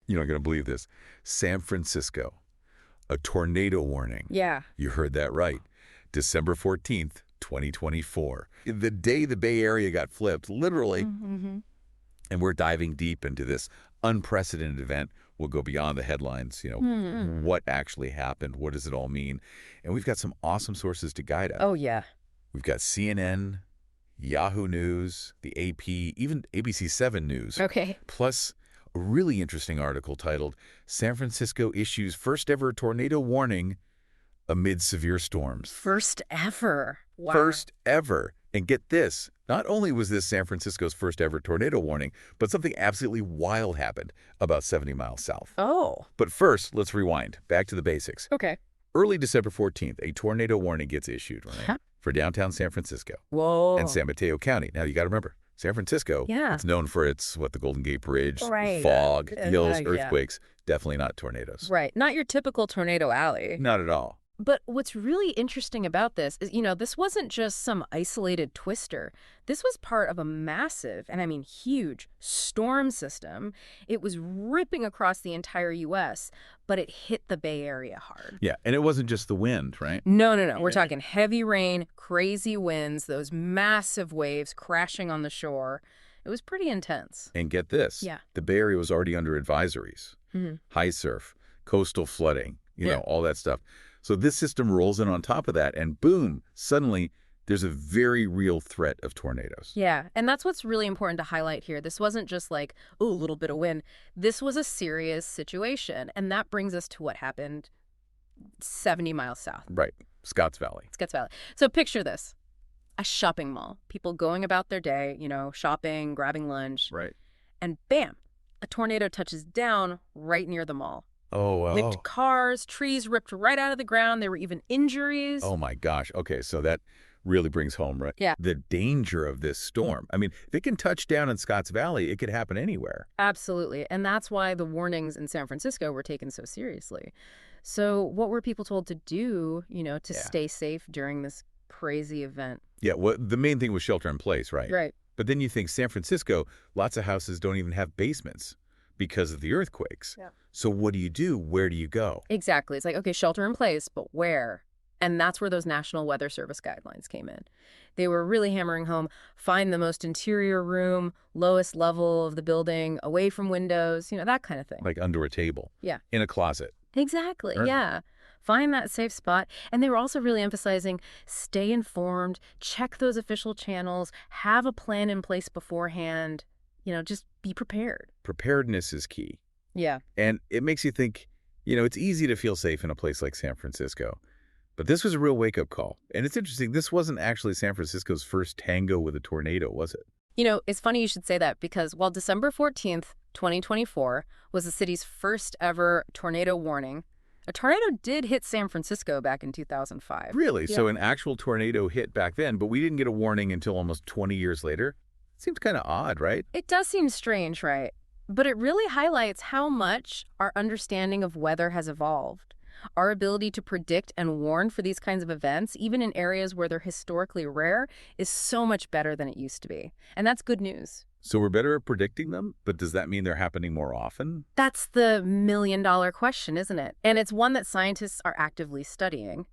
You're not going to believe this. San Francisco, a tornado warning. Yeah. You heard that right. December 14th, 2024. The day the Bay Area got flipped, literally. Mm-hmm. And we're diving deep into this unprecedented event. We'll go beyond the headlines, what actually happened, what does it all mean? And we've got some awesome sources to guide us. Oh, yeah. We've got CNN, Yahoo News, the AP, even ABC7 News. Okay. Plus a really interesting article titled, San Francisco Issues First Ever Tornado Warning Amid Severe Storms. First ever. Wow. First ever. And get this, not only was this San Francisco's first ever tornado warning, but something absolutely wild happened about 70 miles south. Oh. But first, let's rewind. Back to the basics. Okay. Early December 14th, a tornado warning gets issued, right? Huh? For downtown San Francisco. Whoa. And San Mateo County. Now, you got to remember, San Francisco, Yeah. it's known for its, the Golden Gate Bridge, Right. fog, hills, yeah. earthquakes. Definitely not tornadoes. Right. Not your typical tornado alley. Not at all. But what's really interesting about this is, this wasn't just some isolated twister. This was part of a massive, and I mean huge, storm system. It was ripping across the entire U.S., but it hit the Bay Area hard. Yeah, and it wasn't just the wind, right? No. We're talking heavy rain, crazy winds, those massive waves crashing on the shore. It was pretty intense. And get this. Yeah. The Bay Area was already under advisories. Mm-hmm. High surf, coastal flooding, Yeah. all that stuff. So this system rolls in on top of that, and boom, suddenly there's a very real threat of tornadoes. Yeah, and that's what's really important to highlight here. This wasn't just like, a little bit of wind. This was a serious situation, and that brings us to what happened 70 miles south. Right. Scotts Valley. Scotts Valley. So picture this. A shopping mall. People going about their day, shopping, grabbing lunch. Right. And bam, a tornado touches down right near the mall. Oh, wow. Nicked cars, trees ripped right out of the ground. There were even injuries. Oh, my gosh. Okay, so that really brings home, right? Yeah. The danger of this storm. I mean, if it can touch down in Scotts Valley, it could happen anywhere. Absolutely. And that's why the warnings in San Francisco were taken so seriously. So what were people told to do, to stay safe during this crazy event? Yeah, well, the main thing was shelter in place, right? Right. But then you think San Francisco, lots of houses don't even have basements because of the earthquakes. Yeah. So what do you do? Where do you go? Exactly. It's like, okay, shelter in place, but where? And that's where those National Weather Service guidelines came in. They were really hammering home, find the most interior room, lowest level of the building, away from windows, that kind of thing. Like under a table. Yeah. In a closet. Exactly. Sure. Yeah. Find that safe spot. And they were also really emphasizing stay informed, check those official channels, have a plan in place beforehand, just be prepared. Preparedness is key. Yeah. And it makes you think, it's easy to feel safe in a place like San Francisco. But this was a real wake-up call. And it's interesting, this wasn't actually San Francisco's first tango with a tornado, was it? It's funny you should say that because while December 14th, 2024 was the city's first ever tornado warning, a tornado did hit San Francisco back in 2005. Really? Yeah. So an actual tornado hit back then, but we didn't get a warning until almost 20 years later? Seems kind of odd, right? It does seem strange, right? But it really highlights how much our understanding of weather has evolved. Our ability to predict and warn for these kinds of events, even in areas where they're historically rare, is so much better than it used to be. And that's good news. So we're better at predicting them, but does that mean they're happening more often? That's the million-dollar question, isn't it? And it's one that scientists are actively studying.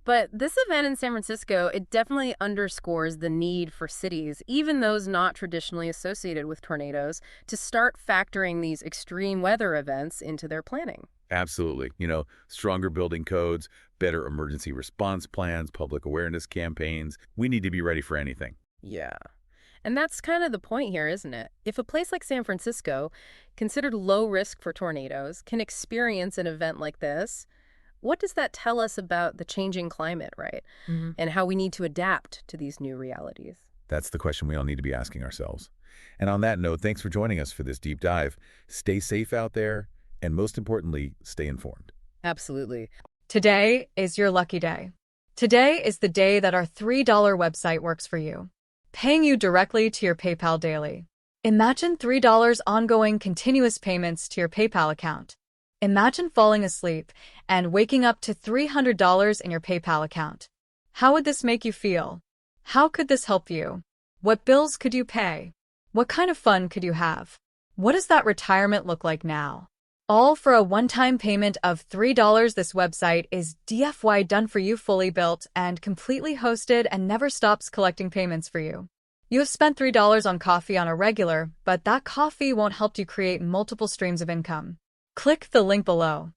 But this event in San Francisco, it definitely underscores the need for cities, even those not traditionally associated with tornadoes, to start factoring these extreme weather events into their planning. Absolutely. Stronger building codes, better emergency response plans, public awareness campaigns. We need to be ready for anything. Yeah. And that's kind of the point here, isn't it? If a place like San Francisco, considered low risk for tornadoes, can experience an event like this, what does that tell us about the changing climate, right? Mm-hmm. And how we need to adapt to these new realities? That's the question we all need to be asking ourselves. And on that note, thanks for joining us for this deep dive. Stay safe out there, and most importantly, stay informed. Absolutely. Today is your lucky day. Today is the day that our $3 website works for you, paying you directly to your PayPal daily. Imagine $3 ongoing continuous payments to your PayPal account. Imagine falling asleep and waking up to $300 in your PayPal account. How would this make you feel? How could this help you? What bills could you pay? What kind of fun could you have? What does that retirement look like now? All for a one-time payment of $3. This website is DFY done for you, fully built and completely hosted, and never stops collecting payments for you. You have spent $3 on coffee on a regular, but that coffee won't help you create multiple streams of income. Click the link below.